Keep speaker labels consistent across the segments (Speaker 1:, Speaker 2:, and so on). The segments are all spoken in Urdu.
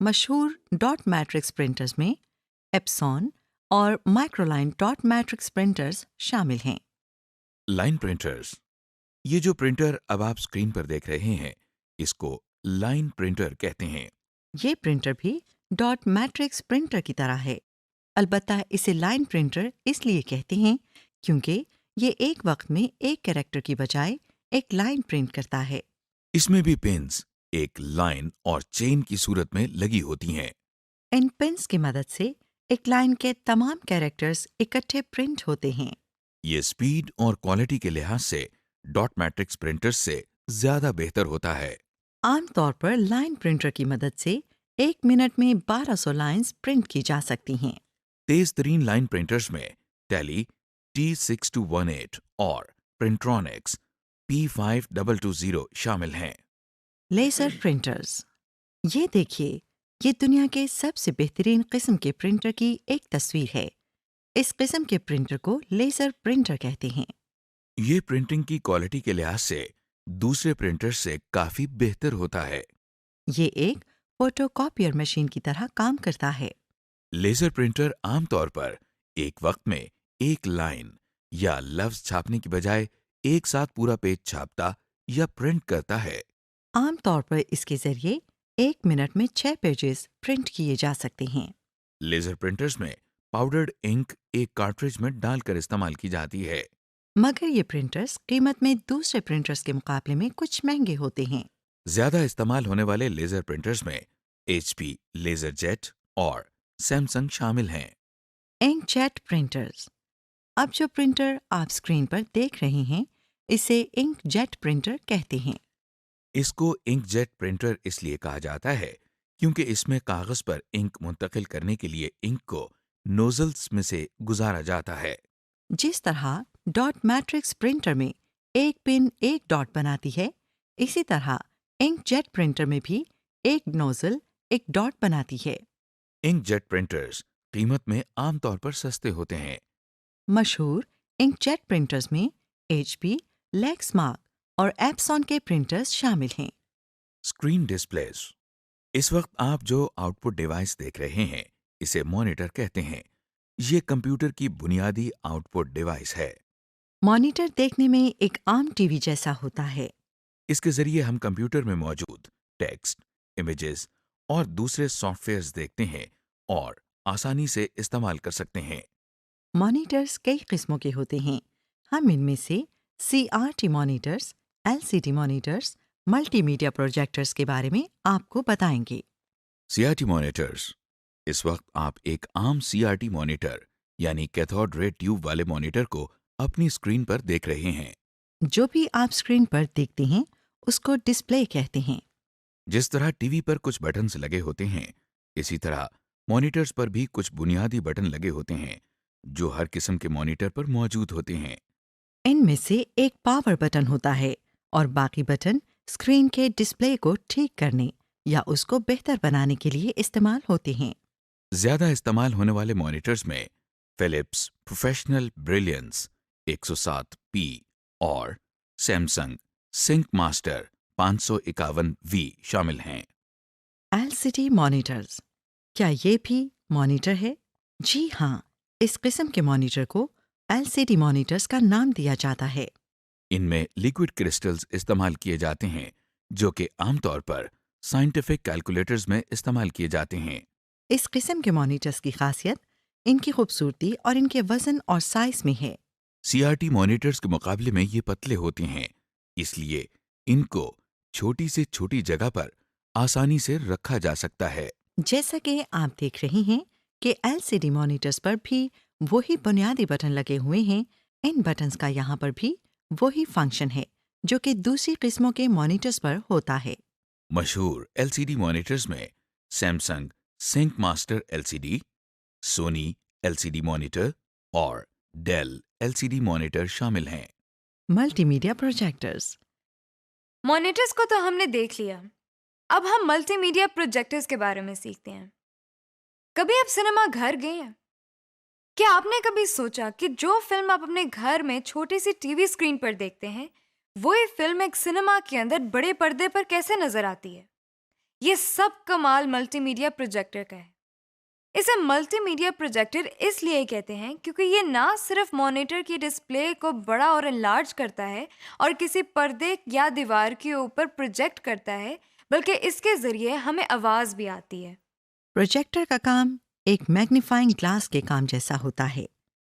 Speaker 1: مشہور ڈاٹ میٹرکس پرنٹرز میں ایپسون اور مائکرولائن ڈاٹ میٹرکس پرنٹرز شامل ہیں۔
Speaker 2: لائن پرنٹرز، یہ جو پرنٹر اب آپ اسکرین پر دیکھ رہے ہیں اس کو لائن پرنٹر کہتے ہیں۔
Speaker 1: یہ پرنٹر بھی ڈاٹ میٹرکس پرنٹر کی طرح ہے، البتہ اسے لائن پرنٹر اس لیے کہتے ہیں کیونکہ یہ ایک وقت میں ایک کیریکٹر کی بجائے ایک لائن پرنٹ کرتا ہے۔
Speaker 2: اس میں بھی پنز ایک لائن اور چین کی صورت میں لگی ہوتی ہیں۔
Speaker 1: ان پنس کی مدد سے ایک لائن کے تمام کیریکٹرز اکٹھے پرنٹ ہوتے ہیں۔
Speaker 2: یہ سپیڈ اور کوالٹی کے لحاظ سے ڈاٹ میٹرکس پرنٹر سے زیادہ بہتر ہوتا ہے۔
Speaker 1: عام طور پر لائن پرنٹر کی مدد سے ایک منٹ میں 1200 لائنز پرنٹ کی جا سکتی ہیں۔
Speaker 2: تیز ترین لائن پرنٹرز میں ٹیلی T6218 اور پرنٹرونکس P5220 شامل ہیں۔
Speaker 1: لیزر پرنٹرز، یہ دیکھیے، یہ دنیا کے سب سے بہترین قسم کے پرنٹر کی ایک تصویر ہے۔ اس قسم کے پرنٹر کو لیزر پرنٹر کہتے ہیں۔
Speaker 2: یہ پرنٹنگ کی کوالٹی کے لحاظ سے دوسرے پرنٹر سے کافی بہتر ہوتا ہے۔
Speaker 1: یہ ایک فوٹو کاپیئر مشین کی طرح کام کرتا ہے۔
Speaker 2: لیزر پرنٹر عام طور پر ایک وقت میں ایک لائن یا لفظ چھاپنے کی بجائے ایک ساتھ پورا پیج چھاپتا یا پرنٹ کرتا ہے۔
Speaker 1: عام طور پر اس کے ذریعے ایک منٹ میں 6 پیجز پرنٹ کیے جا سکتے ہیں۔
Speaker 2: لیزر پرنٹرز میں پاؤڈرڈ انک ایک کارٹریج میں ڈال کر استعمال کی جاتی ہے۔
Speaker 1: مگر یہ پرنٹرز قیمت میں دوسرے پرنٹرز کے مقابلے میں کچھ مہنگے ہوتے ہیں۔
Speaker 2: زیادہ استعمال ہونے والے لیزر پرنٹرز میں HP لیزر جیٹ اور سیمسنگ شامل ہیں۔
Speaker 1: انک جیٹ پرنٹرز، اب جو پرنٹر آپ اسکرین پر دیکھ رہے ہیں اسے انک جیٹ پرنٹر کہتے ہیں۔
Speaker 2: اس کو انک جیٹ پرنٹر اس لیے کہا جاتا ہے کیونکہ اس میں کاغذ پر انک منتقل کرنے کے لیے انک کو نوزلز میں سے گزارا جاتا ہے۔
Speaker 1: جس طرح ڈاٹ میٹرکس پرنٹر میں ایک پن ایک ڈاٹ بناتی ہے، اسی طرح انک جیٹ پرنٹر میں بھی ایک نوزل ایک ڈاٹ بناتی ہے۔
Speaker 2: انک جیٹ پرنٹرز قیمت میں عام طور پر سستے ہوتے ہیں۔
Speaker 1: مشہور انک جیٹ پرنٹرز میں HP، لیکسمارک اور ایپسون کے پرنٹرز شامل ہیں۔
Speaker 2: اسکرین ڈسپلیز، اس وقت آپ جو آؤٹ پٹ ڈیوائس دیکھ رہے ہیں اسے مانیٹر کہتے ہیں۔ یہ کمپیوٹر کی بنیادی آؤٹ پٹ ڈیوائس ہے۔
Speaker 1: مانیٹر دیکھنے میں ایک عام ٹی وی جیسا ہوتا ہے۔
Speaker 2: اس کے ذریعے ہم کمپیوٹر میں موجود ٹیکسٹ، امیجز اور دوسرے سافٹ ویئرز دیکھتے ہیں اور آسانی سے استعمال کر سکتے ہیں۔
Speaker 1: مانیٹرز کئی قسموں کے ہوتے ہیں۔ ہم ان میں سے CRT monitors, LCD monitors, multi media projectors کے بارے میں آپ کو بتائیں گے۔
Speaker 2: CRT مانیٹرز، اس وقت آپ ایک عام CRT مانیٹر یعنی کیتھوڈ رے ٹیوب والے مانیٹر کو اپنی اسکرین پر دیکھ رہے ہیں۔
Speaker 1: جو بھی آپ اسکرین پر دیکھتے ہیں اس کو ڈسپلے کہتے ہیں۔
Speaker 2: جس طرح ٹی وی پر کچھ بٹنز لگے ہوتے ہیں اسی طرح مانیٹرز پر بھی کچھ بنیادی بٹن لگے ہوتے ہیں جو ہر قسم کے مانیٹر پر موجود ہوتے ہیں۔
Speaker 1: ان میں سے ایک پاور بٹن ہوتا ہے اور باقی بٹن اسکرین کے ڈسپلے کو ٹھیک کرنے یا اس کو بہتر بنانے کے لیے استعمال ہوتے ہیں۔
Speaker 2: زیادہ استعمال ہونے والے مانیٹرز میں فلپس پروفیشنل بریلینس 107P اور سیمسنگ سنک ماسٹر 551V شامل ہیں۔
Speaker 1: LCD مانیٹرز، کیا یہ بھی مانیٹر ہے؟ جی ہاں، اس قسم کے مانیٹر کو LCD مانیٹرز کا نام دیا جاتا ہے۔
Speaker 2: ان میں لیکوڈ کرسٹلز استعمال کیے جاتے ہیں جو کہ عام طور پر سائنٹیفک کیلکولیٹرز میں استعمال کیے جاتے ہیں۔
Speaker 1: اس قسم کے مانیٹرز کی خاصیت ان کی خوبصورتی اور ان کے وزن اور سائز میں ہے۔
Speaker 2: CRT مانیٹرز کے مقابلے میں یہ پتلے ہوتے ہیں، اس لیے ان کو چھوٹی سے چھوٹی جگہ پر آسانی سے رکھا جا سکتا ہے۔
Speaker 1: جیسا کہ آپ دیکھ رہے ہیں کہ LCD مانیٹرز پر بھی وہی بنیادی بٹن لگے ہوئے ہیں، ان بٹنز کا یہاں پر بھی وہی فنکشن ہے جو کہ دوسری قسموں کے مانیٹرز پر ہوتا ہے۔
Speaker 2: مشہور LCD مانیٹرز میں سیمسنگ سنک ماسٹر LCD، سونی LCD مانیٹر اور ڈیل LCD مانیٹر شامل ہیں۔
Speaker 1: ملٹی میڈیا پروجیکٹرز،
Speaker 3: مانیٹرز کو تو ہم نے دیکھ لیا، اب ہم ملٹی میڈیا پروجیکٹرز کے بارے میں سیکھتے ہیں۔ کبھی آپ سنیما گھر گئے ہیں؟ کیا آپ نے کبھی سوچا کہ جو فلم آپ اپنے گھر میں چھوٹی سی ٹی وی اسکرین پر دیکھتے ہیں وہی فلم ایک سنیما کے اندر بڑے پردے پر کیسے نظر آتی ہے؟ یہ سب کمال ملٹی میڈیا پروجیکٹر کا ہے۔ اسے ملٹی میڈیا پروجیکٹر اس لیے کہتے ہیں کیونکہ یہ نہ صرف مانیٹر کی ڈسپلے کو بڑا اور انلارج کرتا ہے اور کسی پردے یا دیوار کے اوپر پروجیکٹ کرتا ہے، بلکہ اس کے ذریعے ہمیں آواز بھی آتی ہے۔
Speaker 1: پروجیکٹر کا کام ایک میگنیفائنگ گلاس کے کام جیسا ہوتا ہے،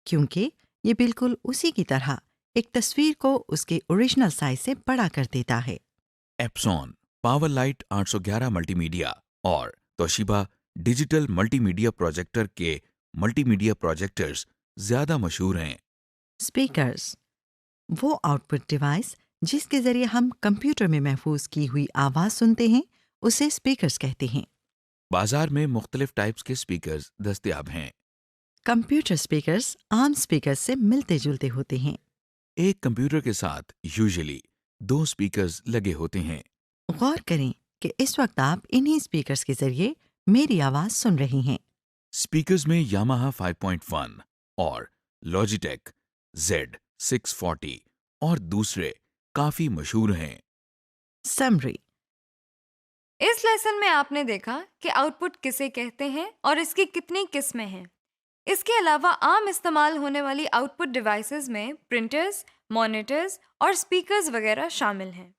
Speaker 1: کیونکہ یہ بالکل اسی کی طرح ایک تصویر کو اس کے اوریجنل سائز سے بڑا کر دیتا ہے۔
Speaker 2: ایپسون، پاور لائٹ 811 ملٹی میڈیا اور توشیبا ڈیجیٹل ملٹی میڈیا پروجیکٹر کے ملٹی میڈیا پروجیکٹرز زیادہ مشہور ہیں۔
Speaker 1: اسپیکرز، وہ آؤٹ پٹ ڈیوائس جس کے ذریعے ہم کمپیوٹر میں محفوظ کی ہوئی آواز سنتے ہیں، اسے اسپیکرز کہتے ہیں۔
Speaker 2: بازار میں مختلف ٹائپس کے اسپیکرز دستیاب ہیں۔
Speaker 1: کمپیوٹر اسپیکرز عام اسپیکرز سے ملتے جلتے ہوتے ہیں۔
Speaker 2: ایک کمپیوٹر کے ساتھ یوزلی 2 اسپیکرز لگے ہوتے ہیں۔
Speaker 1: غور کریں کہ اس وقت آپ انہی اسپیکرز کے ذریعے میری آواز سن رہی ہیں۔
Speaker 2: اسپیکرز میں یاماہا 5.1 اور لاجیٹیک Z640 اور دوسرے کافی مشہور ہیں۔
Speaker 1: سمری،
Speaker 3: اس لیسن میں آپ نے دیکھا کہ آؤٹ پٹ کسے کہتے ہیں اور اس کی کتنی قسمیں ہیں۔ اس کے علاوہ عام استعمال ہونے والی آؤٹ پٹ ڈیوائسز میں پرنٹرز، مانیٹرز اور اسپیکرز وغیرہ شامل ہیں۔